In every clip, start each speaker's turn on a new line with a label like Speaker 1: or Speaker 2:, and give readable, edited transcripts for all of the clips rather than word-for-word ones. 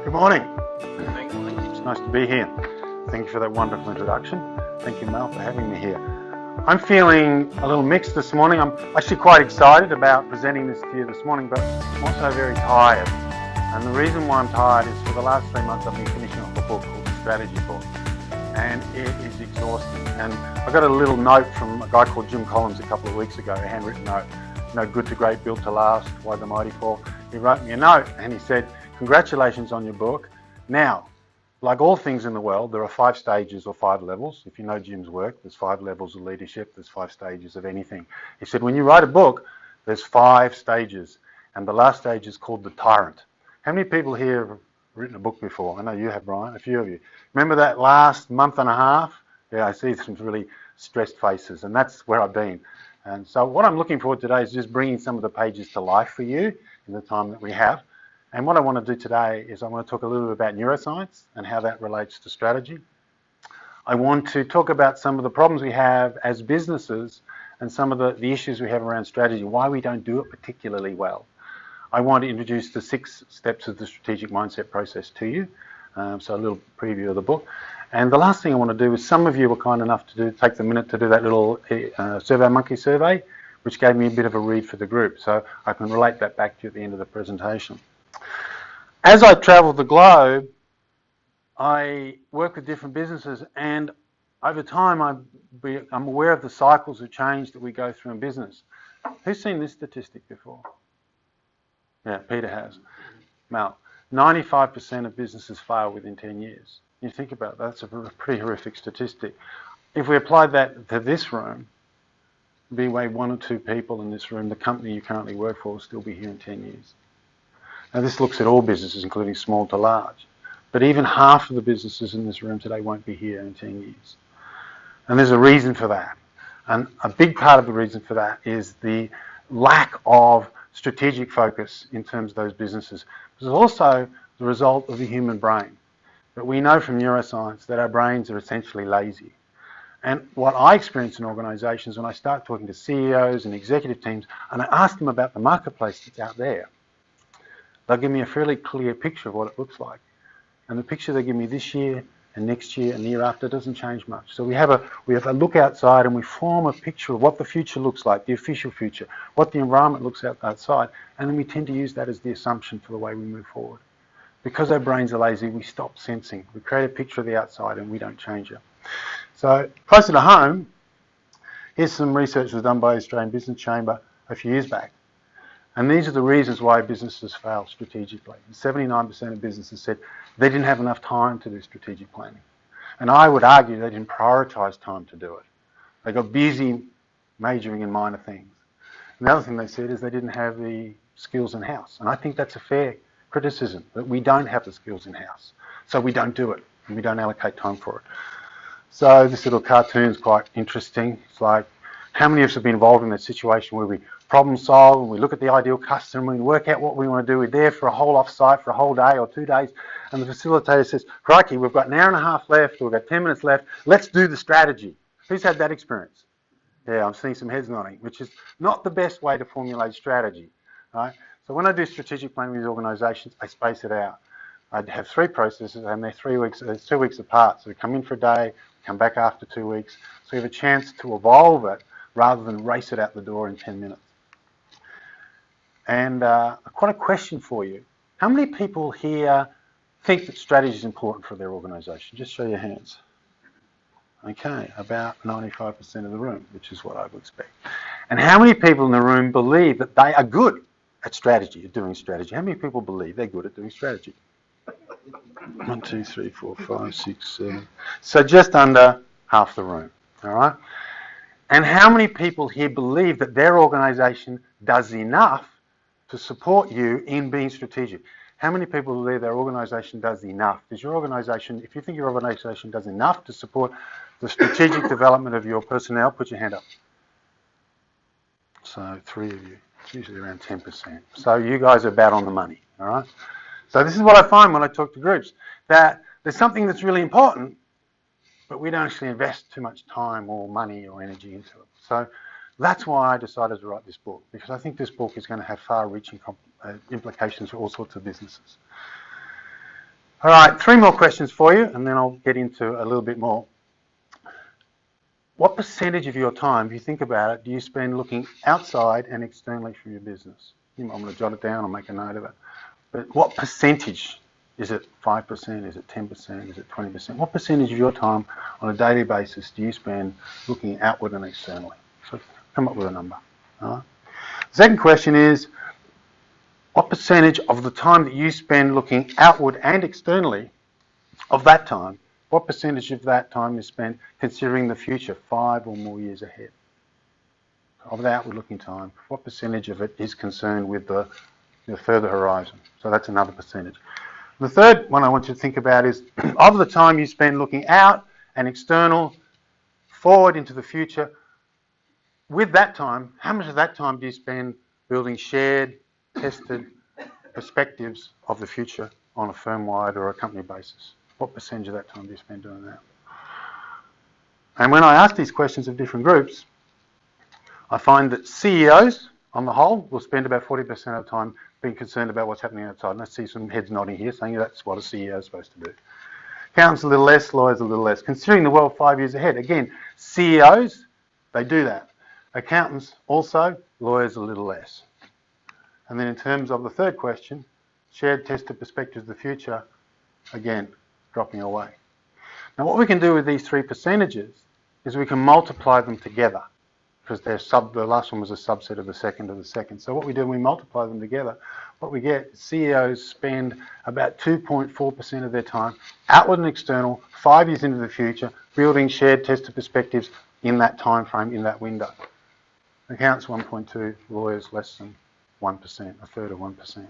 Speaker 1: Good morning. It's nice to be here. Thank you for that wonderful introduction. Thank you, Mel, for having me here. I'm feeling a little mixed this morning. I'm actually quite excited about presenting this to you this morning, but I'm also very tired. And the reason why I'm tired is for the last 3 months I've been finishing off a book called The Strategy Book. And it is exhausting. And I got a little note from a guy called Jim Collins a couple of weeks ago, a handwritten note. No good to great, built to last, why the mighty fall. He wrote me a note and he said, congratulations on your book. Now, like all things in the world, there are 5 stages or 5 levels. If you know Jim's work, there's 5 levels of leadership, there's 5 stages of anything. He said, when you write a book, there's 5 stages. And the last stage is called the tyrant. How many people here have written a book before? I know you have, Brian, a few of you. Remember that last month and a half? Yeah, I see some really stressed faces, and that's where I've been. And so what I'm looking forward to today is just bringing some of the pages to life for you in the time that we have. And what I want to do today is I want to talk a little bit about neuroscience and how that relates to strategy. I want to talk about some of the problems we have as businesses and some of the issues we have around strategy, why we don't do it particularly well. I want to introduce the 6 steps of the strategic mindset process to you. So a little preview of the book. And the last thing I want to do is, some of you were kind enough to take the minute to do that little SurveyMonkey survey, which gave me a bit of a read for the group. So I can relate that back to you at the end of the presentation. As I travel the globe, I work with different businesses, and over time I'm aware of the cycles of change that we go through in business. Who's seen this statistic before? Yeah, Peter has. Mal, 95% of businesses fail within 10 years. You think about that, that's a pretty horrific statistic. If we applied that to this room, be way 1 or 2 people in this room, the company you currently work for will still be here in 10 years. Now this looks at all businesses, including small to large. But even half of the businesses in this room today won't be here in 10 years. And there's a reason for that. And a big part of the reason for that is the lack of strategic focus in terms of those businesses. It's also the result of the human brain. But we know from neuroscience that our brains are essentially lazy. And what I experience in organisations when I start talking to CEOs and executive teams and I ask them about the marketplace that's out there, they'll give me a fairly clear picture of what it looks like. And the picture they give me this year and next year and the year after doesn't change much. So we have a look outside and we form a picture of what the future looks like, the official future, what the environment looks like outside, and then we tend to use that as the assumption for the way we move forward. Because our brains are lazy, we stop sensing. We create a picture of the outside and we don't change it. So closer to home, here's some research that was done by the Australian Business Chamber a few years back. And these are the reasons why businesses fail strategically. 79% of businesses said they didn't have enough time to do strategic planning. And I would argue they didn't prioritise time to do it. They got busy majoring in minor things. And the other thing they said is they didn't have the skills in-house. And I think that's a fair criticism, that we don't have the skills in-house. So we don't do it, and we don't allocate time for it. So this little cartoon's quite interesting. It's like, how many of us have been involved in that situation where we problem solve and we look at the ideal customer and we work out what we want to do. We're there for a whole off-site for a whole day or 2 days, and the facilitator says, crikey, we've got an hour and a half left, or we've got 10 minutes left, let's do the strategy. Who's had that experience? Yeah, I'm seeing some heads nodding, which is not the best way to formulate strategy. Right? So when I do strategic planning with organisations, I space it out. I have 3 processes, and they're 2 weeks apart. So we come in for a day, come back after 2 weeks. So we have a chance to evolve it rather than race it out the door in 10 minutes. And I've got a question for you. How many people here think that strategy is important for their organisation? Just show your hands. Okay, about 95% of the room, which is what I would expect. And how many people in the room believe that they are good at strategy, at doing strategy? How many people believe they're good at doing strategy? 1, 2, 3, 4, 5, 6, 7. So just under half the room, all right? And how many people here believe that their organisation does enough to support you in being strategic? How many people believe their organisation does enough? Does your organisation, if you think your organisation does enough to support the strategic development of your personnel, put your hand up. So 3 of you, it's usually around 10%. So you guys are about on the money, all right? So this is what I find when I talk to groups, that there's something that's really important, but we don't actually invest too much time or money or energy into it. So that's why I decided to write this book, because I think this book is going to have far-reaching implications for all sorts of businesses. All right, 3 more questions for you, and then I'll get into a little bit more. What percentage of your time, if you think about it, do you spend looking outside and externally from your business? I'm going to jot it down or make a note of it. But what percentage? Is it 5%? Is it 10%? Is it 20%? What percentage of your time on a daily basis do you spend looking outward and externally? So come up with a number. All right? The second question is, what percentage of the time that you spend looking outward and externally, of that time, what percentage of that time is spent considering the future 5 or more years ahead? Of the outward looking time, what percentage of it is concerned with the further horizon? So that's another percentage. The third one I want you to think about is, of the time you spend looking out and external, forward into the future, with that time, how much of that time do you spend building shared, tested perspectives of the future on a firm-wide or a company basis? What percentage of that time do you spend doing that? And when I ask these questions of different groups, I find that CEOs, on the whole, will spend about 40% of the time being concerned about what's happening outside. And I see some heads nodding here saying that's what a CEO is supposed to do. Accountants a little less, lawyers a little less. Considering the world 5 years ahead, again, CEOs, they do that. Accountants also, lawyers a little less. And then in terms of the third question, shared tested perspectives of the future, again, dropping away. Now what we can do with these 3 percentages is we can multiply them together, because the last one was a subset of the second. So what we do when we multiply them together, what we get, CEOs spend about 2.4% of their time, outward and external, 5 years into the future, building shared tested perspectives in that time frame, in that window. Accountants 1.2, lawyers less than 1%, a third of 1%.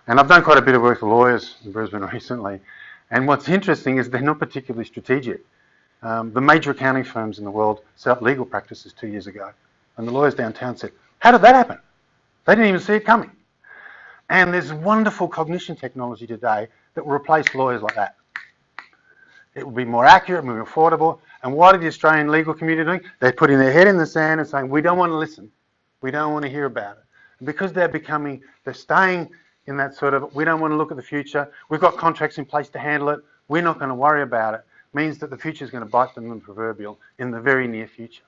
Speaker 1: And I've done quite a bit of work with lawyers in Brisbane recently, and what's interesting is they're not particularly strategic. The major accounting firms in the world set up legal practices 2 years ago, and the lawyers downtown said, how did that happen? They didn't even see it coming. And there's wonderful cognition technology today that will replace lawyers like that. It will be more accurate, more affordable. And what are the Australian legal community doing? They're putting their head in the sand and saying, we don't want to listen. We don't want to hear about it. And because they're staying in that sort of, we don't want to look at the future. We've got contracts in place to handle it. We're not going to worry about it. Means that the future is going to bite them in the proverbial in the very near future.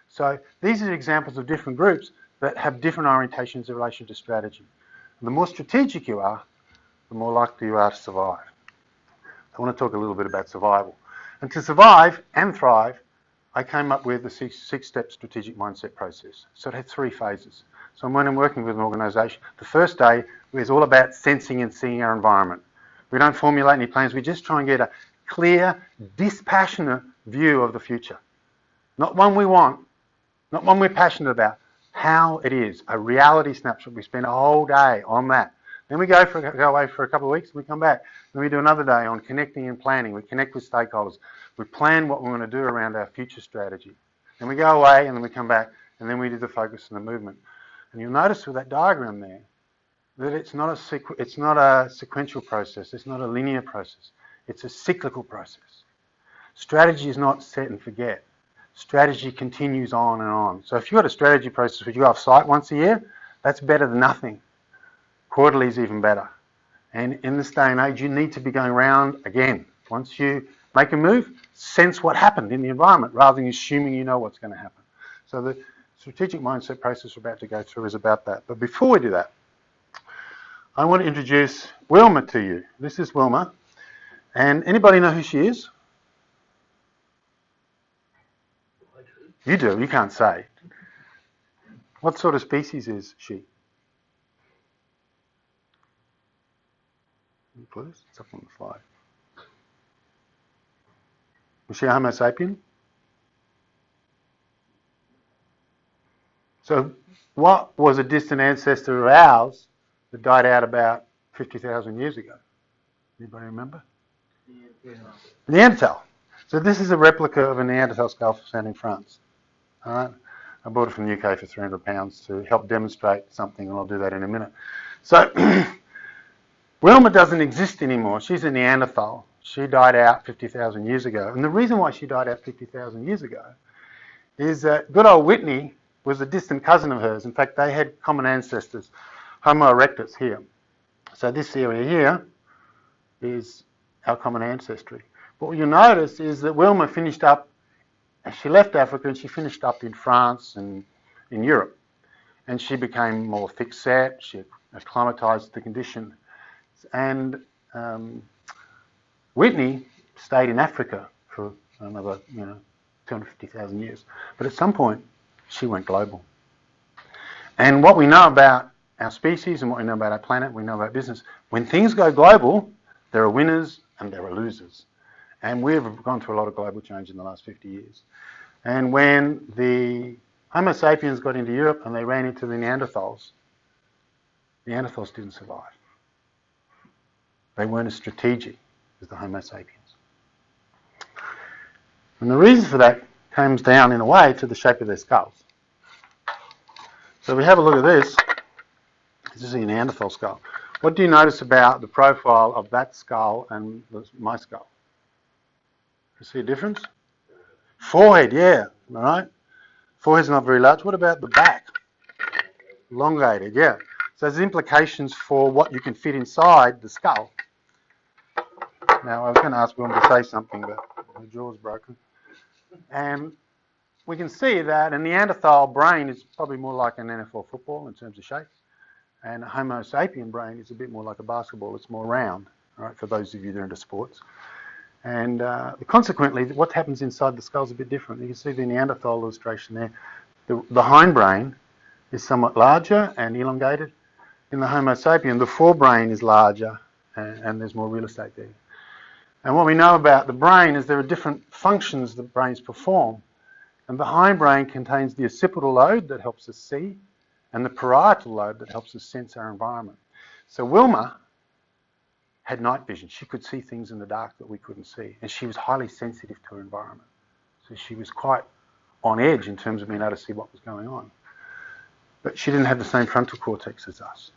Speaker 1: So these are examples of different groups that have different orientations in relation to strategy. And the more strategic you are, the more likely you are to survive. I want to talk a little bit about survival. And to survive and thrive, I came up with the six-step strategic mindset process. So it had 3 phases. So when I'm working with an organisation, the first day is all about sensing and seeing our environment. We don't formulate any plans, we just try and get a clear, dispassionate view of the future. Not one we want, not one we're passionate about, how it is, a reality snapshot. We spend a whole day on that. Then we go away for a couple of weeks and we come back. Then we do another day on connecting and planning. We connect with stakeholders. We plan what we're going to do around our future strategy. Then we go away and then we come back and then we do the focus and the movement. And you'll notice with that diagram there that it's not a sequential process. It's not a linear process. It's a cyclical process. Strategy is not set and forget. Strategy continues on and on. So if you've got a strategy process where you go off site once a year, that's better than nothing. Quarterly is even better. And in this day and age, you need to be going around again. Once you make a move, sense what happened in the environment rather than assuming you know what's going to happen. So the strategic mindset process we're about to go through is about that. But before we do that, I want to introduce Wilma to you. This is Wilma. And anybody know who she is? You do, you can't say. What sort of species is she? Please, it's up on the slide. Was she a Homo sapien? So what was a distant ancestor of ours that died out about 50,000 years ago? Anybody remember? Neanderthal. So this is a replica of a Neanderthal skull found in France. All right. I bought it from the UK for £300 to help demonstrate something, and I'll do that in a minute. So Wilma doesn't exist anymore. She's a Neanderthal. She died out 50,000 years ago. And the reason why she died out 50,000 years ago is that good old Whitney was a distant cousin of hers. In fact, they had common ancestors, Homo erectus here. So this area here is our common ancestry. But what you'll notice is that Wilma finished up, she left Africa and she finished up in France and in Europe. And she became more thick-set, she acclimatized the condition. And Whitney stayed in Africa for another, 250,000 years. But at some point, she went global. And what we know about our species and what we know about our planet, we know about business. When things go global, there are winners and there are losers. And we've gone through a lot of global change in the last 50 years. And when the Homo sapiens got into Europe and they ran into the Neanderthals didn't survive. They weren't as strategic as the Homo sapiens. And the reason for that comes down, in a way, to the shape of their skulls. So we have a look at this. This is a Neanderthal skull. What do you notice about the profile of that skull and my skull? You see a difference? Forehead, yeah, all right. Forehead's not very large. What about the back? Elongated, yeah. So there's implications for what you can fit inside the skull. Now, I was going to ask Wilma to say something, but her jaw's broken. And we can see that a Neanderthal brain is probably more like an NFL football in terms of shape. And a Homo sapien brain is a bit more like a basketball. It's more round, all right, for those of you that are into sports. And consequently, what happens inside the skull is a bit different. You can see the Neanderthal illustration there. The hindbrain is somewhat larger and elongated. In the Homo sapien, the forebrain is larger and there's more real estate there. And what we know about the brain is there are different functions that brains perform. And the hindbrain contains the occipital lobe that helps us see and the parietal lobe that helps us sense our environment. So Wilma had night vision. She could see things in the dark that we couldn't see. And she was highly sensitive to her environment. So she was quite on edge in terms of being able to see what was going on. But she didn't have the same frontal cortex as us.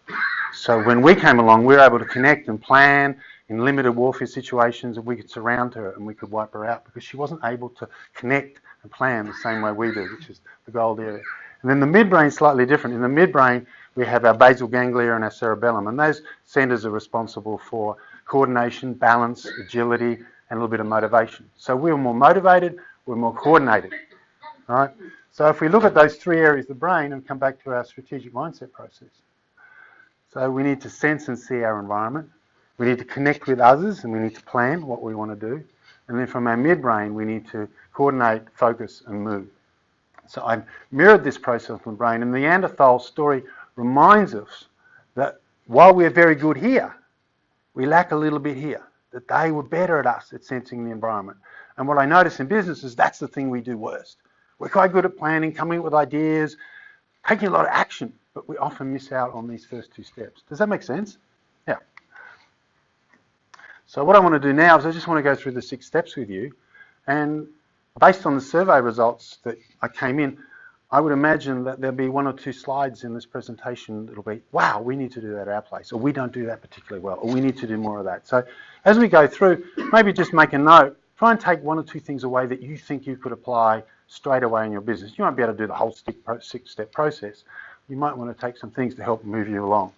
Speaker 1: So when we came along, we were able to connect and plan in limited warfare situations, and we could surround her and we could wipe her out because she wasn't able to connect and plan the same way we do, which is the gold area. And then the midbrain is slightly different. In the midbrain, we have our basal ganglia and our cerebellum, and those centers are responsible for coordination, balance, agility, and a little bit of motivation. So we're more motivated, we're more coordinated. All right? So if we look at those three areas of the brain and come back to our strategic mindset process. So we need to sense and see our environment. We need to connect with others and we need to plan what we want to do. And then from our midbrain, we need to coordinate, focus and move. So I've mirrored this process from the brain, and the Neanderthal story reminds us that while we're very good here, we lack a little bit here, that they were better at us at sensing the environment. And what I notice in business is that's the thing we do worst. We're quite good at planning, coming up with ideas, taking a lot of action, but we often miss out on these first two steps. Does that make sense? Yeah. So what I want to do now is I just want to go through the 6 steps with you, and based on the survey results that I came in, I would imagine that there'll be 1 or 2 slides in this presentation that'll be, wow, we need to do that at our place, or we don't do that particularly well, or we need to do more of that. So as we go through, maybe just make a note, try and take 1 or 2 things away that you think you could apply straight away in your business. You won't be able to do the whole 6-step process. You might want to take some things to help move you along.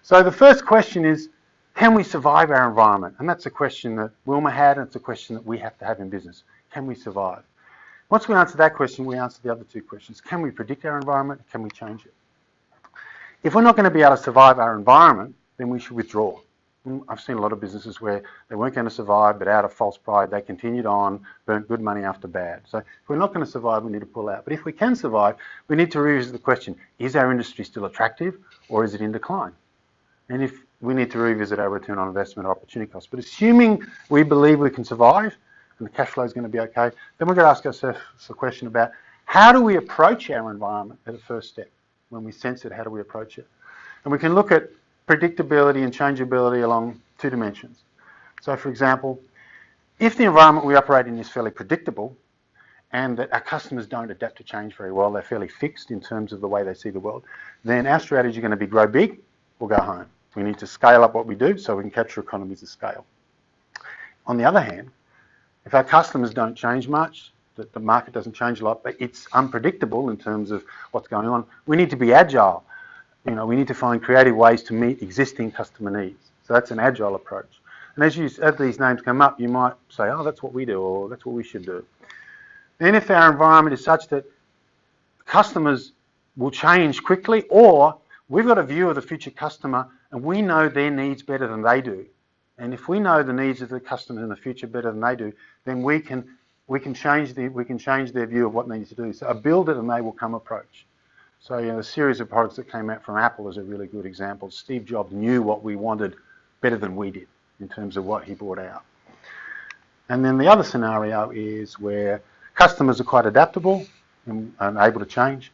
Speaker 1: So the first question is, can we survive our environment? And that's a question that Wilma had, and it's a question that we have to have in business. Can we survive? Once we answer that question, we answer the other 2 questions. Can we predict our environment? Can we change it? If we're not going to be able to survive our environment, then we should withdraw. I've seen a lot of businesses where they weren't going to survive, but out of false pride, they continued on, burnt good money after bad. So if we're not going to survive, we need to pull out. But if we can survive, we need to revisit the question, is our industry still attractive or is it in decline? And if we need to revisit our return on investment or opportunity cost. But assuming we believe we can survive and the cash flow is going to be okay, then we're going to ask ourselves a question about how do we approach our environment at a first step? When we sense it, how do we approach it? And we can look at predictability and changeability along 2 dimensions. So for example, if the environment we operate in is fairly predictable and that our customers don't adapt to change very well, they're fairly fixed in terms of the way they see the world, then our strategy is going to be grow big or go home. We need to scale up what we do so we can capture economies of scale. On the other hand, if our customers don't change much, that the market doesn't change a lot, but it's unpredictable in terms of what's going on, we need to be agile. We need to find creative ways to meet existing customer needs. So that's an agile approach. And as these names come up, you might say, oh, that's what we do, or that's what we should do. Then if our environment is such that customers will change quickly, or we've got a view of the future customer and we know their needs better than they do. And if we know the needs of the customer in the future better than they do, then we can change their view of what they need to do. So a build it and they will come approach. So the series of products that came out from Apple is a really good example. Steve Jobs knew what we wanted better than we did in terms of what he brought out. And then the other scenario is where customers are quite adaptable and able to change,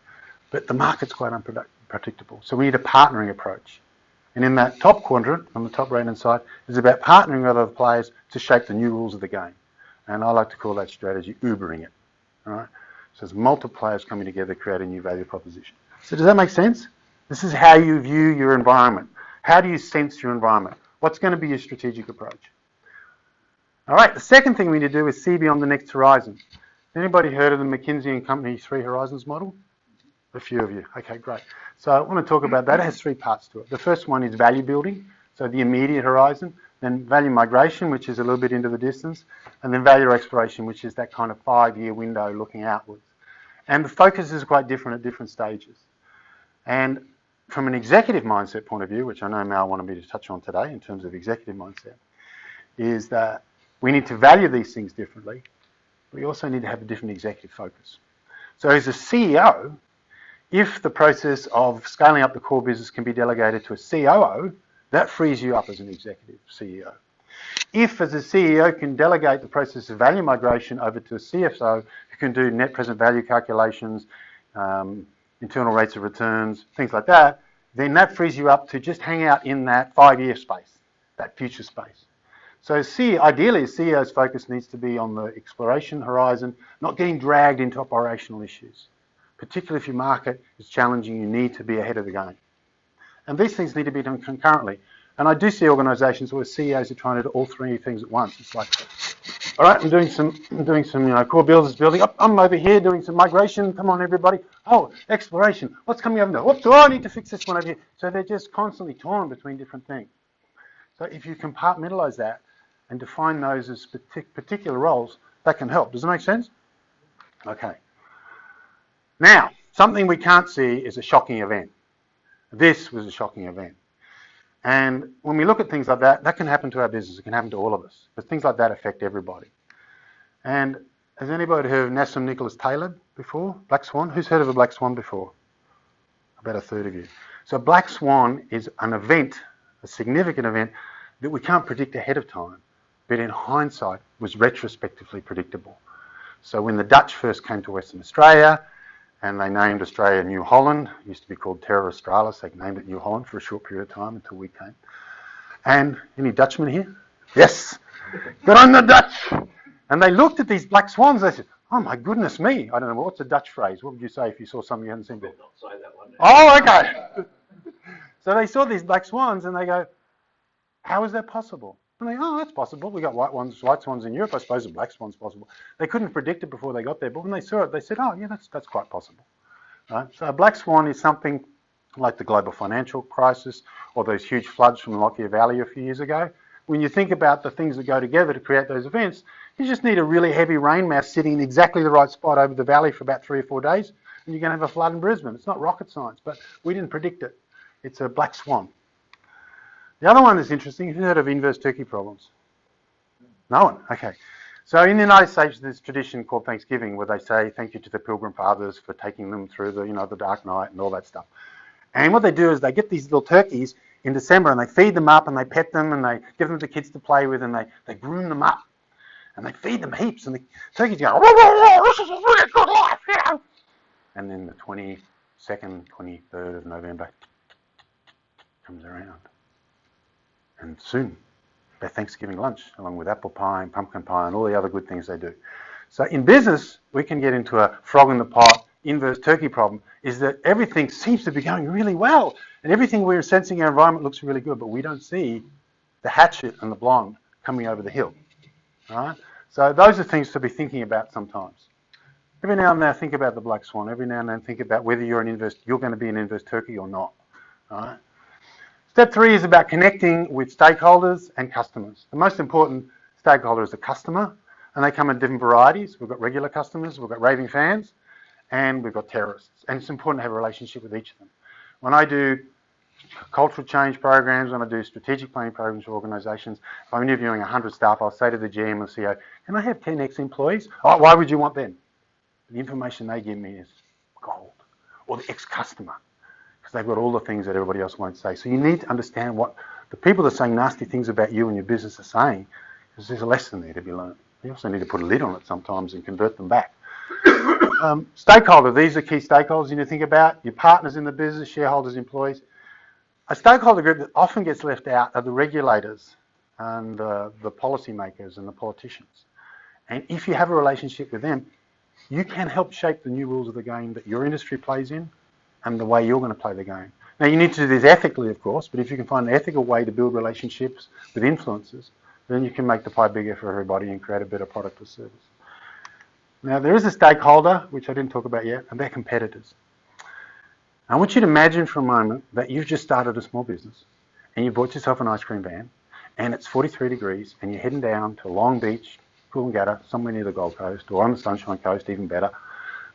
Speaker 1: but the market's quite unpredictable. So we need a partnering approach. And in that top quadrant, on the top right-hand side, is about partnering with other players to shape the new rules of the game. And I like to call that strategy Ubering it. All right? So there's multiple players coming together to create a new value proposition. So does that make sense? This is how you view your environment. How do you sense your environment? What's going to be your strategic approach? All right, the second thing we need to do is see beyond the next horizon. Anybody heard of the McKinsey & Company 3 Horizons model? A few of you. Okay, great. So I want to talk about that. It has 3 parts to it. The first one is value building, so the immediate horizon, then value migration, which is a little bit into the distance, and then value exploration, which is that kind of 5-year window looking outwards. And the focus is quite different at different stages. And from an executive mindset point of view, which I know Mal wanted me to touch on today in terms of executive mindset, is that we need to value these things differently. We also need to have a different executive focus. So as a CEO, if the process of scaling up the core business can be delegated to a COO, that frees you up as an executive CEO. If, as a CEO, can delegate the process of value migration over to a CFO who can do net present value calculations, internal rates of returns, things like that, then that frees you up to just hang out in that 5-year space, that future space. So ideally, a CEO's focus needs to be on the exploration horizon, not getting dragged into operational issues. Particularly if your market is challenging, you need to be ahead of the game. And these things need to be done concurrently. And I do see organisations where CEOs are trying to do all 3 things at once. It's like, all right, I'm doing some core builders building. I'm over here doing some migration. Come on, everybody. Oh, exploration. What's coming up now? Whoops, I need to fix this one over here. So they're just constantly torn between different things. So if you compartmentalise that and define those as particular roles, that can help. Does that make sense? Okay. Now, something we can't see is a shocking event. This was a shocking event. And when we look at things like that, that can happen to our business. It can happen to all of us. But things like that affect everybody. And has anybody heard of Nassim Nicholas Taleb before? Black Swan? Who's heard of a black swan before? About a third of you. So black swan is an event, a significant event, that we can't predict ahead of time, but in hindsight was retrospectively predictable. So when the Dutch first came to Western Australia, and they named Australia New Holland. It used to be called Terra Australis. They named it New Holland for a short period of time until we came. And any Dutchmen here? Yes. Good on the Dutch. And they looked at these black swans. They said, oh, my goodness me. I don't know, what's a Dutch phrase? What would you say if you saw something you hadn't seen before?
Speaker 2: Not say that one.
Speaker 1: Oh, okay. So they saw these black swans and they go, how is that possible? And they, oh, that's possible. We got white swans in Europe. I suppose a black swan's possible. They couldn't predict it before they got there, but when they saw it, they said, oh, yeah, that's quite possible. Right? So a black swan is something like the global financial crisis or those huge floods from the Lockyer Valley a few years ago. When you think about the things that go together to create those events, you just need a really heavy rain mass sitting in exactly the right spot over the valley for about 3 or 4 days, and you're going to have a flood in Brisbane. It's not rocket science, but we didn't predict it. It's a black swan. The other one is interesting. Have you heard of inverse turkey problems? No one? Okay. So in the United States, there's a tradition called Thanksgiving where they say thank you to the Pilgrim Fathers for taking them through the dark night and all that stuff. And what they do is they get these little turkeys in December and they feed them up and they pet them and they give them to kids to play with and they groom them up. And they feed them heaps and the turkeys go, this is a really good life, you know. And then the 22nd, 23rd of November comes around. And soon, their Thanksgiving lunch, along with apple pie and pumpkin pie and all the other good things they do. So in business, we can get into a frog in the pot, inverse turkey problem, is that everything seems to be going really well. And everything we're sensing in our environment looks really good, but we don't see the hatchet and the blonde coming over the hill. All right? So those are things to be thinking about sometimes. Every now and then think about the black swan. Every now and then think about whether you're going to be an inverse turkey or not. All right? Step 3 is about connecting with stakeholders and customers. The most important stakeholder is the customer, and they come in different varieties. We've got regular customers, we've got raving fans, and we've got terrorists. And it's important to have a relationship with each of them. When I do cultural change programs, when I do strategic planning programs for organisations, if I'm interviewing 100 staff, I'll say to the GM or CEO, can I have 10 ex-employees? Oh, why would you want them? The information they give me is gold. Or the ex-customer, because they've got all the things that everybody else won't say. So you need to understand what the people that are saying nasty things about you and your business are saying, because there's a lesson there to be learned. You also need to put a lid on it sometimes and convert them back. Stakeholder, these are key stakeholders you need to think about. Your partners in the business, shareholders, employees. A stakeholder group that often gets left out are the regulators and the policymakers and the politicians. And if you have a relationship with them, you can help shape the new rules of the game that your industry plays in and the way you're going to play the game. Now, you need to do this ethically, of course, but if you can find an ethical way to build relationships with influencers, then you can make the pie bigger for everybody and create a better product or service. Now, there is a stakeholder, which I didn't talk about yet, and they're competitors. I want you to imagine for a moment that you've just started a small business and you bought yourself an ice cream van and it's 43 degrees and you're heading down to Long Beach, Coolangatta, somewhere near the Gold Coast or on the Sunshine Coast, even better.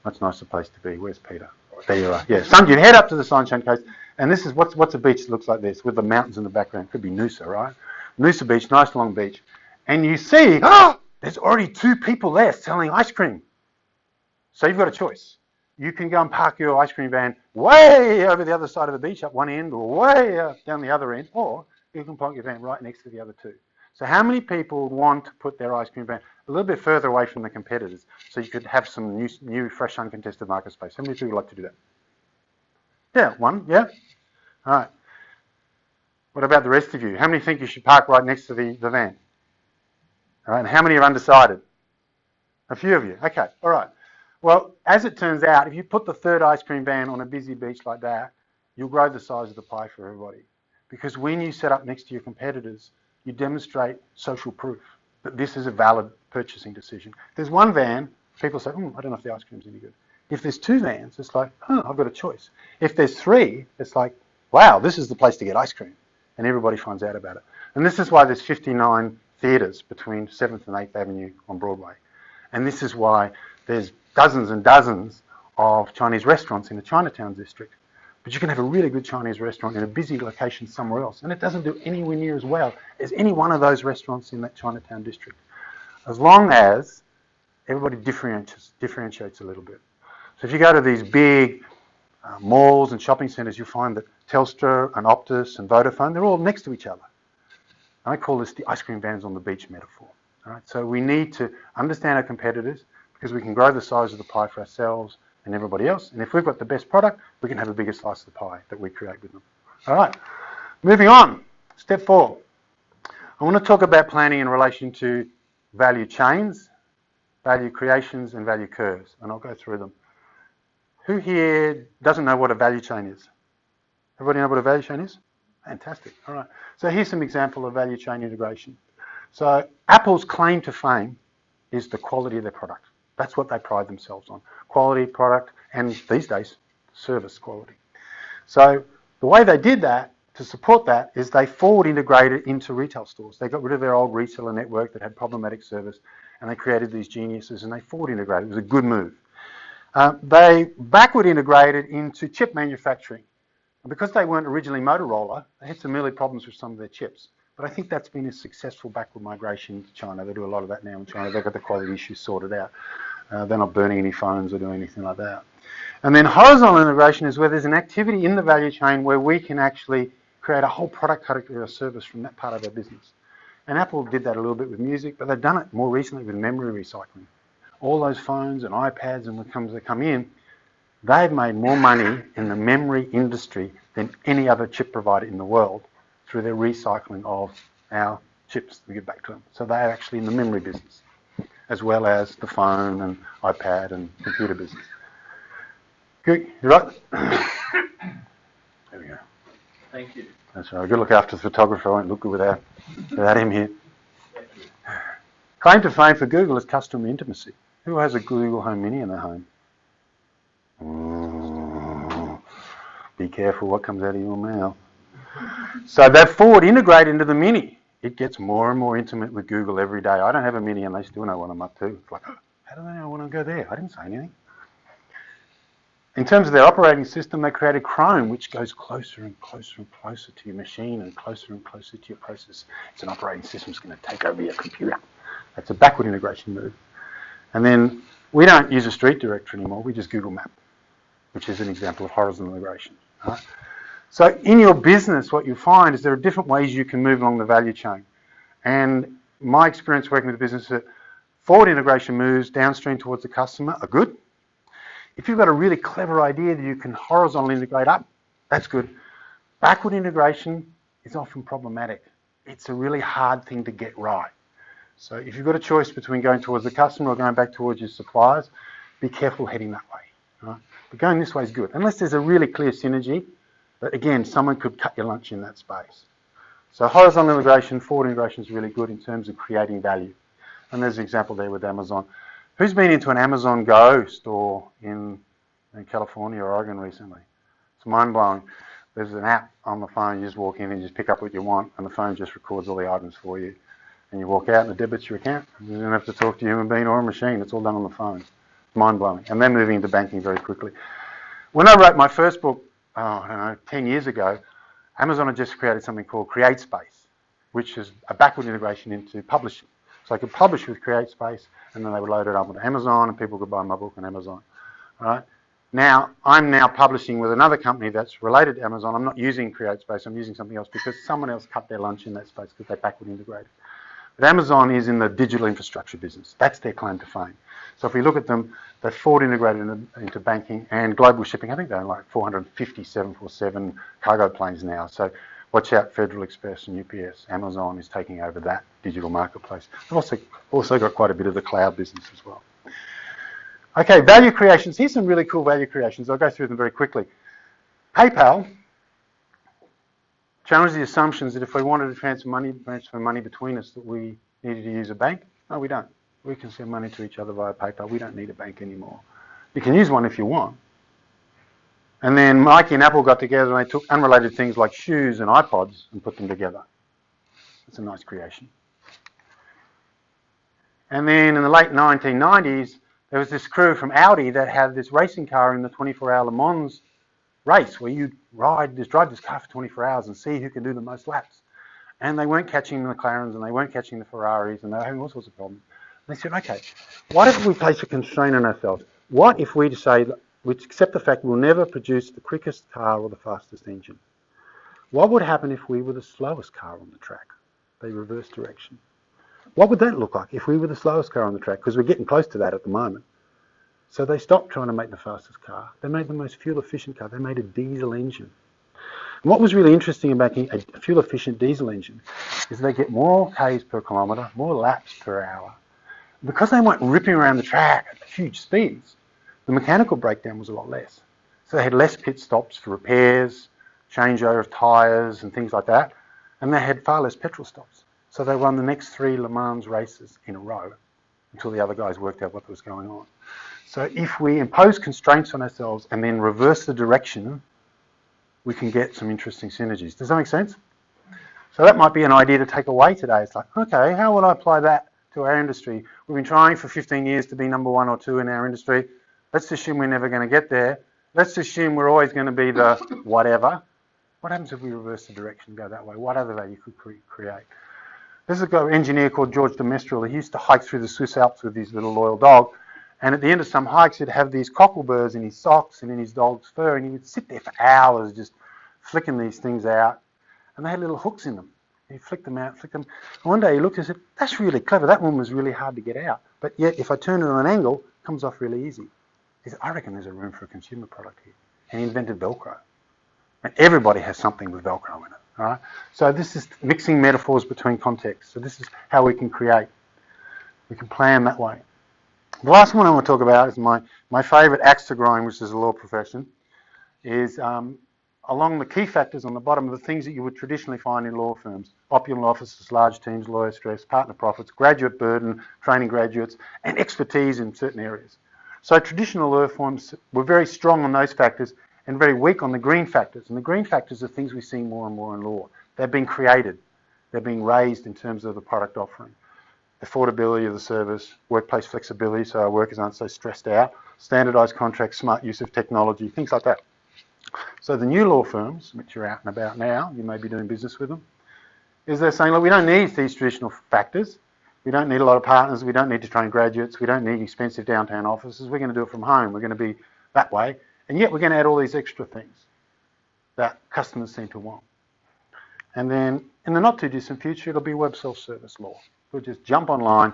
Speaker 1: Much nicer place to be. Where's Peter? There you are. Yeah, you head up to the Sunshine Coast and this is what's a beach that looks like this with the mountains in the background. Could be Noosa, right? Noosa Beach, nice long beach. And you see, there's already 2 people there selling ice cream. So you've got a choice. You can go and park your ice cream van way over the other side of the beach, up one end, or way down the other end, or you can park your van right next to the other 2. So how many people want to put their ice cream van a little bit further away from the competitors so you could have some new fresh, uncontested market space? How many people would like to do that? Yeah, 1, yeah? All right. What about the rest of you? How many think you should park right next to the van? All right, and how many are undecided? A few of you. Okay, all right. Well, as it turns out, if you put the 3rd ice cream van on a busy beach like that, you'll grow the size of the pie for everybody. Because when you set up next to your competitors, you demonstrate social proof that this is a valid purchasing decision. If there's 1 van, people say, I don't know if the ice cream's any good. If there's 2 vans, it's like, I've got a choice. If there's 3, it's like, wow, this is the place to get ice cream. And everybody finds out about it. And this is why there's 59 theatres between 7th and 8th Avenue on Broadway. And this is why there's dozens and dozens of Chinese restaurants in the Chinatown district. But you can have a really good Chinese restaurant in a busy location somewhere else, and it doesn't do anywhere near as well as any one of those restaurants in that Chinatown district, as long as everybody differentiates a little bit. So if you go to these big malls and shopping centres, you'll find that Telstra and Optus and Vodafone, they're all next to each other. And I call this the ice cream vans on the beach metaphor. All right? So we need to understand our competitors, because we can grow the size of the pie for ourselves and everybody else. And if we've got the best product, we can have a bigger slice of the pie that we create with them. All right, moving on. Step 4. I want to talk about planning in relation to value chains, value creations, and value curves. And I'll go through them. Who here doesn't know what a value chain is? Everybody know what a value chain is? Fantastic. All right. So here's some example of value chain integration. So Apple's claim to fame is the quality of their product. That's what they pride themselves on. Quality, product, and these days, service quality. So the way they did that, to support that, is they forward integrated into retail stores. They got rid of their old reseller network that had problematic service, and they created these geniuses, and they forward integrated. It was a good move. They backward integrated into chip manufacturing. And because they weren't originally Motorola, they had some early problems with some of their chips. But I think that's been a successful backward migration to China. They do a lot of that now in China. They've got the quality issues sorted out. They're not burning any phones or doing anything like that. And then horizontal integration is where there's an activity in the value chain where we can actually create a whole product category or service from that part of our business. And Apple did that a little bit with music, but they've done it more recently with memory recycling. All those phones and iPads and when they come in, they've made more money in the memory industry than any other chip provider in the world through their recycling of our chips we give back to them. So they're actually in the memory business, as well as the phone and iPad and computer business. Good, you right? There we go.
Speaker 2: Thank you.
Speaker 1: That's right. I've got to look after the photographer. I won't look good without him here. Claim to fame for Google is customer intimacy. Who has a Google Home Mini in their home? Be careful what comes out of your mouth. So they've forward integrated into the Mini. It gets more and more intimate with Google every day. I don't have a Mini and they still know what I'm up to. It's like, how do they know I want to go there? I didn't say anything. In terms of their operating system, they created Chrome, which goes closer and closer and closer to your machine and closer to your process. It's an operating system that's going to take over your computer. That's a backward integration move. And then we don't use a street directory anymore. We just Google Map, which is an example of horizontal integration. Right? So in your business, what you find is there are different ways you can move along the value chain. And my experience working with business is that forward integration moves downstream towards the customer are good. If you've got a really clever idea that you can horizontally integrate up, that's good. Backward integration is often problematic. It's a really hard thing to get right. So if you've got a choice between going towards the customer or going back towards your suppliers, be careful heading that way. Right? But going this way is good, unless there's a really clear synergy. But again, someone could cut your lunch in that space. So horizontal integration, forward integration is really good in terms of creating value. And there's an example there with Amazon. Who's been into an Amazon Go store in California or Oregon recently? It's mind-blowing. There's an app on the phone. You just walk in and you just pick up what you want, and the phone just records all the items for you. And you walk out and it debits your account. You don't have to talk to a human being or a machine. It's all done on the phone. It's mind-blowing. And they're moving into banking very quickly. When I wrote my first book, I don't know, 10 years ago, Amazon had just created something called CreateSpace, which is a backward integration into publishing. So I could publish with CreateSpace, and then they would load it up onto Amazon, and people could buy my book on Amazon. All right? Now, I'm now publishing with another company that's related to Amazon. I'm not using CreateSpace, I'm using something else because someone else cut their lunch in that space because they backward integrated. But Amazon is in the digital infrastructure business. That's their claim to fame. So if we look at them, they're forward integrated into banking and global shipping. I think they're like 450 747 cargo planes now. So watch out, Federal Express and UPS. Amazon is taking over that digital marketplace. They've also got quite a bit of the cloud business as well. Okay, value creations. Here's some really cool value creations. I'll go through them very quickly. PayPal challenged the assumptions that if we wanted to transfer money between us that we needed to use a bank. No, we don't. We can send money to each other via PayPal. We don't need a bank anymore. You can use one if you want. And then Mikey and Apple got together and they took unrelated things like shoes and iPods and put them together. It's a nice creation. And then in the late 1990s, there was this crew from Audi that had this racing car in the 24-hour Le Mans race where you drive this car for 24 hours and see who can do the most laps. And they weren't catching the McLarens and they weren't catching the Ferraris and they were having all sorts of problems. And they said, okay, what if we place a constraint on ourselves? What if we say, we accept the fact we'll never produce the quickest car or the fastest engine? What would happen if we were the slowest car on the track? They reverse direction. What would that look like if we were the slowest car on the track? Because we're getting close to that at the moment. So they stopped trying to make the fastest car. They made the most fuel-efficient car. They made a diesel engine. And what was really interesting about making a fuel-efficient diesel engine is they get more Ks per kilometre, more laps per hour. Because they weren't ripping around the track at huge speeds, the mechanical breakdown was a lot less. So they had less pit stops for repairs, changeover of tyres and things like that, and they had far less petrol stops. So they won the next 3 Le Mans races in a row until the other guys worked out what was going on. So if we impose constraints on ourselves and then reverse the direction, we can get some interesting synergies. Does that make sense? So that might be an idea to take away today. It's like, okay, how will I apply that to our industry? We've been trying for 15 years to be number 1 or 2 in our industry. Let's assume we're never going to get there. Let's assume we're always going to be the whatever. What happens if we reverse the direction and go that way? What other value could create? There's an engineer called George de Mestral. He used to hike through the Swiss Alps with his little loyal dog. And at the end of some hikes, he'd have these cockleburs in his socks and in his dog's fur, and he would sit there for hours just flicking these things out. And they had little hooks in them. He flicked them out, flicked them. And one day he looked and said, that's really clever. That one was really hard to get out. But yet, if I turn it on an angle, it comes off really easy. He said, I reckon there's a room for a consumer product here. And he invented Velcro. And everybody has something with Velcro in it. All right? So this is mixing metaphors between contexts. So this is how we can create. We can plan that way. The last one I want to talk about is my favourite axe to grind, which is the law profession, is along the key factors on the bottom of the things that you would traditionally find in law firms. Opulent offices, large teams, lawyer stress, partner profits, graduate burden, training graduates, and expertise in certain areas. So traditional law firms were very strong on those factors, and very weak on the green factors. And the green factors are things we see more and more in law. They've been created. They're being raised in terms of the product offering. Affordability of the service, workplace flexibility so our workers aren't so stressed out, standardised contracts, smart use of technology, things like that. So the new law firms, which are out and about now, you may be doing business with them, is they're saying, look, we don't need these traditional factors. We don't need a lot of partners. We don't need to train graduates. We don't need expensive downtown offices. We're going to do it from home. We're going to be that way. And yet we're going to add all these extra things that customers seem to want. And then in the not too distant future, it'll be web self-service law. We'll just jump online,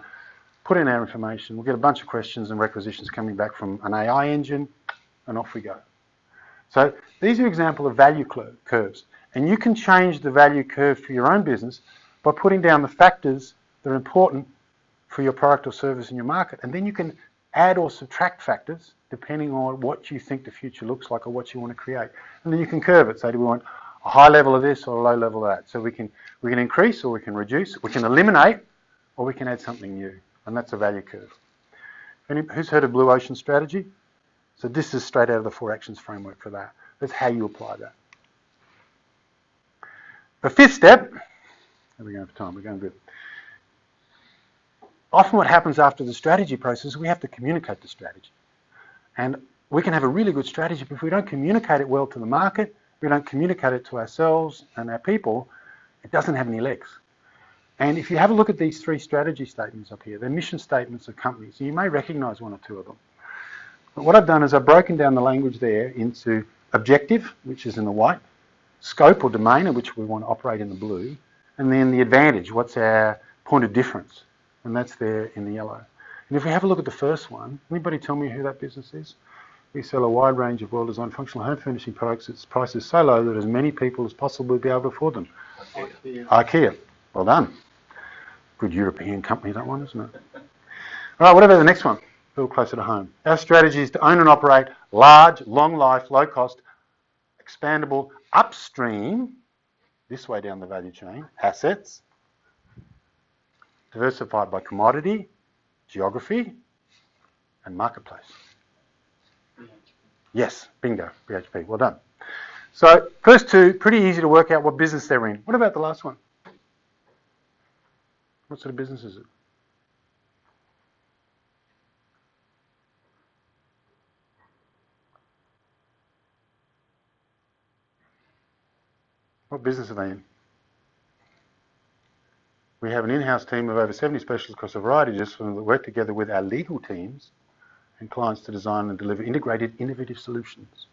Speaker 1: put in our information. We'll get a bunch of questions and requisitions coming back from an AI engine, and off we go. So these are examples of value curves. And you can change the value curve for your own business by putting down the factors that are important for your product or service in your market. And then you can add or subtract factors depending on what you think the future looks like or what you want to create. And then you can curve it. Say, do we want a high level of this or a low level of that? So we can increase or we can reduce, we can eliminate or we can add something new. And that's a value curve. Who's heard of Blue Ocean strategy? So this is straight out of the 4 actions framework for that. That's how you apply that. The 5th step, how are we going for time? We're going good. Often what happens after the strategy process, we have to communicate the strategy. And we can have a really good strategy, but if we don't communicate it well to the market, we don't communicate it to ourselves and our people, it doesn't have any legs. And if you have a look at these 3 strategy statements up here, they're mission statements of companies. You may recognise 1 or 2 of them. But what I've done is I've broken down the language there into objective, which is in the white, scope or domain in which we want to operate in the blue, and then the advantage, what's our point of difference, and that's there in the yellow. And if we have a look at the first one, anybody tell me who that business is? We sell a wide range of well-designed functional home furnishing products. Its price is so low that as many people as possible will be able to afford them. IKEA. Well done. Good European company, that one, isn't it? All right, what about the next one? A little closer to home. Our strategy is to own and operate large, long-life, low-cost, expandable, upstream, this way down the value chain, assets, diversified by commodity, geography, and marketplace. Yes, bingo, BHP, well done. So first 2, pretty easy to work out what business they're in. What about the last one? What sort of business is it? What business are they in? We have an in-house team of over 70 specialists across a variety of disciplines that work together with our legal teams and clients to design and deliver integrated, innovative solutions.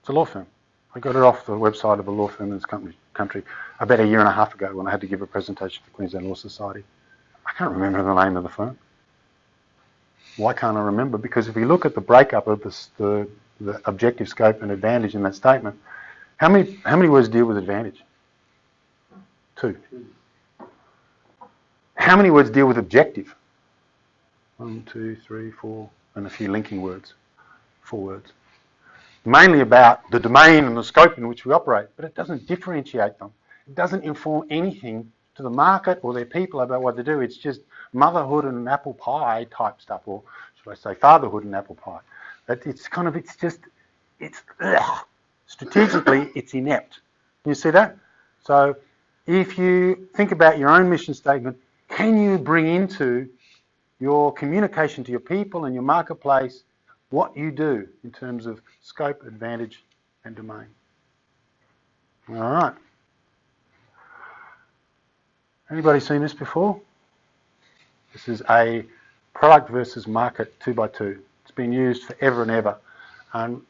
Speaker 1: It's a law firm. I got it off the website of a law firm in this country about 1.5 years ago when I had to give a presentation to the Queensland Law Society. I can't remember the name of the firm. Why can't I remember? Because if we look at the breakup of the objective, scope and advantage in that statement, how many words deal with advantage? 2. How many words deal with objective? 1, 2, 3, 4, and a few linking words. 4 words. Mainly about the domain and the scope in which we operate, but it doesn't differentiate them. It doesn't inform anything to the market or their people about what to do. It's just motherhood and apple pie type stuff, or should I say fatherhood and apple pie. Strategically, it's inept. You see that? So if you think about your own mission statement, can you bring into your communication to your people and your marketplace what you do in terms of scope, advantage, and domain? All right. Anybody seen this before? This is a product versus market 2x2. It's been used forever and ever. And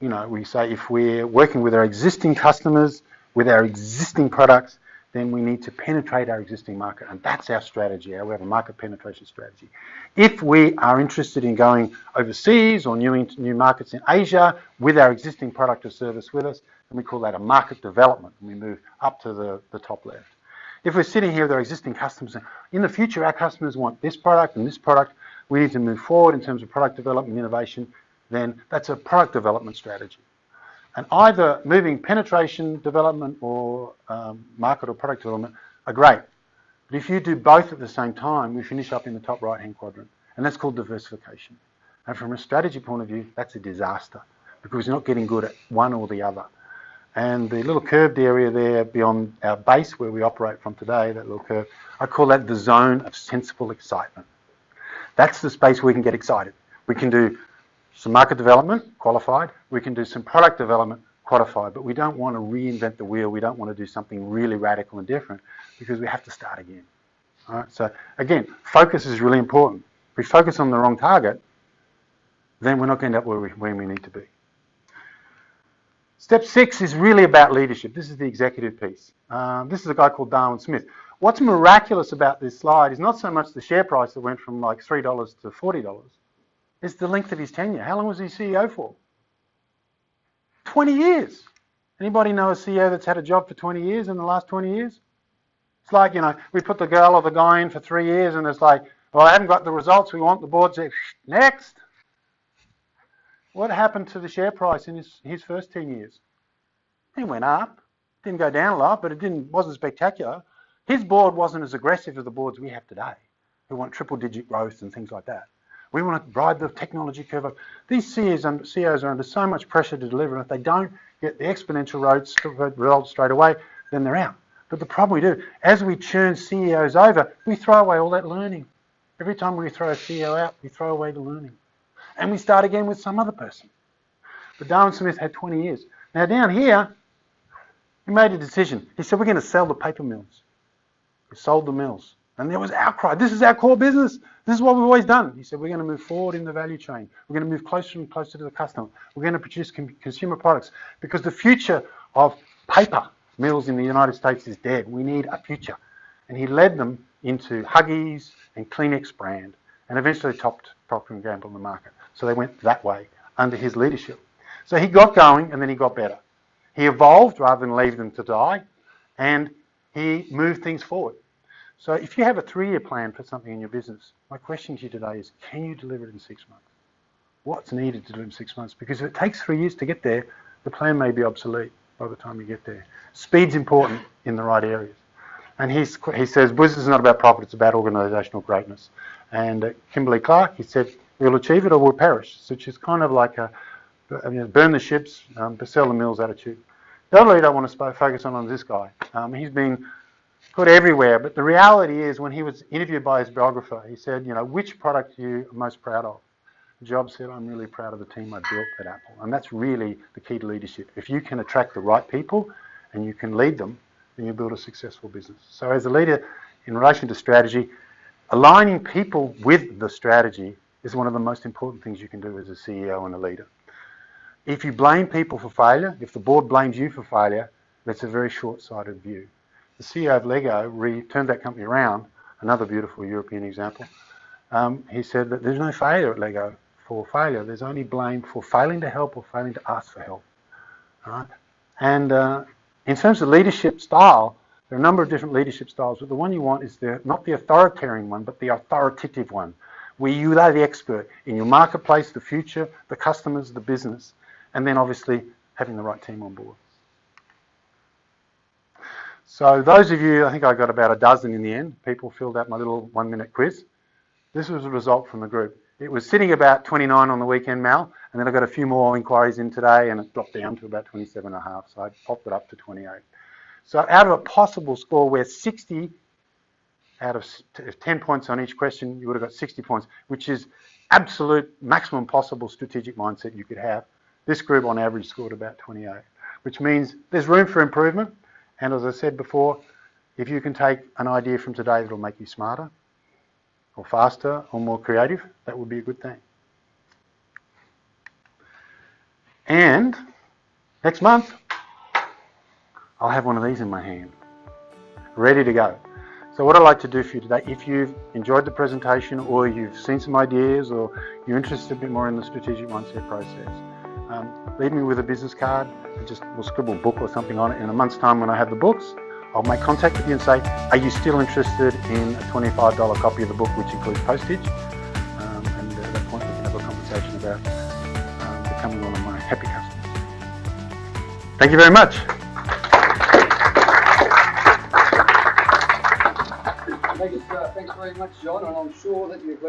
Speaker 1: you know, we say if we're working with our existing customers, with our existing products, then we need to penetrate our existing market. And that's our strategy. We have a market penetration strategy. If we are interested in going overseas or new markets in Asia with our existing product or service with us, then we call that a market development. And we move up to the top left. If we're sitting here with our existing customers, in the future our customers want this product and this product, we need to move forward in terms of product development and innovation, then that's a product development strategy. And either moving penetration development or market or product development are great. But if you do both at the same time, we finish up in the top right-hand quadrant. And that's called diversification. And from a strategy point of view, that's a disaster. because we're not getting good at one or the other. And the little curved area there beyond our base where we operate from today, that little curve, I call that the zone of sensible excitement. That's the space where we can get excited. We can do some market development, qualified. We can do some product development, qualified. But we don't want to reinvent the wheel. We don't want to do something really radical and different because we have to start again. All right? So again, focus is really important. If we focus on the wrong target, then we're not going to end up where we need to be. Step 6 is really about leadership. This is the executive piece. This is a guy called Darwin Smith. What's miraculous about this slide is not so much the share price that went from like $3 to $40. It's the length of his tenure. How long was he CEO for? 20 years. Anybody know a CEO that's had a job for 20 years in the last 20 years? It's like, you know, we put the girl or the guy in for 3 years and it's like, well, I haven't got the results we want. The board says, next. What happened to the share price in his first 10 years? It went up. Didn't go down a lot, but it wasn't spectacular. His board wasn't as aggressive as the boards we have today, who want triple-digit growth and things like that. We want to ride the technology curve up. These CEOs are under so much pressure to deliver, and if they don't get the exponential results straight away, then they're out. But the problem we do, as we churn CEOs over, we throw away all that learning. Every time we throw a CEO out, we throw away the learning. And we start again with some other person. But Darwin Smith had 20 years. Now down here, he made a decision. He said, we're going to sell the paper mills. We sold the mills. And there was outcry. This is our core business. This is what we've always done. He said, we're going to move forward in the value chain. We're going to move closer and closer to the customer. We're going to produce consumer products because the future of paper mills in the United States is dead. We need a future. And he led them into Huggies and Kleenex brand and eventually topped Procter & Gamble in the market. So they went that way under his leadership. So he got going and then he got better. He evolved rather than leave them to die, and he moved things forward. So if you have a 3-year plan for something in your business, my question to you today is, can you deliver it in 6 months? What's needed to do it in 6 months? Because if it takes 3 years to get there, the plan may be obsolete by the time you get there. Speed's important in the right areas. And he says, business is not about profit, it's about organisational greatness. And Kimberly Clark, he said, we'll achieve it or we'll perish, which is kind of like a burn the ships, but sell the mills attitude. The other lead I want to focus on is this guy. He's been put everywhere, but the reality is when he was interviewed by his biographer, he said, you know, which product are you most proud of? Jobs said, I'm really proud of the team I built at Apple. And that's really the key to leadership. If you can attract the right people and you can lead them, then you build a successful business. So as a leader, in relation to strategy, aligning people with the strategy is one of the most important things you can do as a CEO and a leader. If you blame people for failure, if the board blames you for failure, that's a very short-sighted view. The CEO of Lego turned that company around, another beautiful European example. He said that there's no failure at Lego for failure. There's only blame for failing to help or failing to ask for help. All right? And in terms of leadership style, there are a number of different leadership styles, but the one you want is not the authoritarian one, but the authoritative one, where you are the expert in your marketplace, the future, the customers, the business, and then obviously having the right team on board. So those of you, I think I got about a dozen in the end, people filled out my little 1-minute quiz. This was a result from the group. It was sitting about 29 on the weekend, Mal, and then I got a few more inquiries in today and it dropped down to about 27.5, so I popped it up to 28. So out of a possible score where 60 out of 10 points on each question, you would have got 60 points, which is absolute maximum possible strategic mindset you could have. This group on average scored about 28, which means there's room for improvement. And as I said before, if you can take an idea from today that'll make you smarter or faster or more creative, that would be a good thing. And next month, I'll have one of these in my hand, ready to go. So what I'd like to do for you today, if you've enjoyed the presentation or you've seen some ideas or you're interested a bit more in the strategic mindset process, leave me with a business card. We'll scribble a book or something on it. In a month's time when I have the books, I'll make contact with you and say, are you still interested in a $25 copy of the book, which includes postage? And at that point we can have a conversation about becoming one of my happy customers. Thank you very much.
Speaker 2: Thanks very much, John, and I'm sure that you've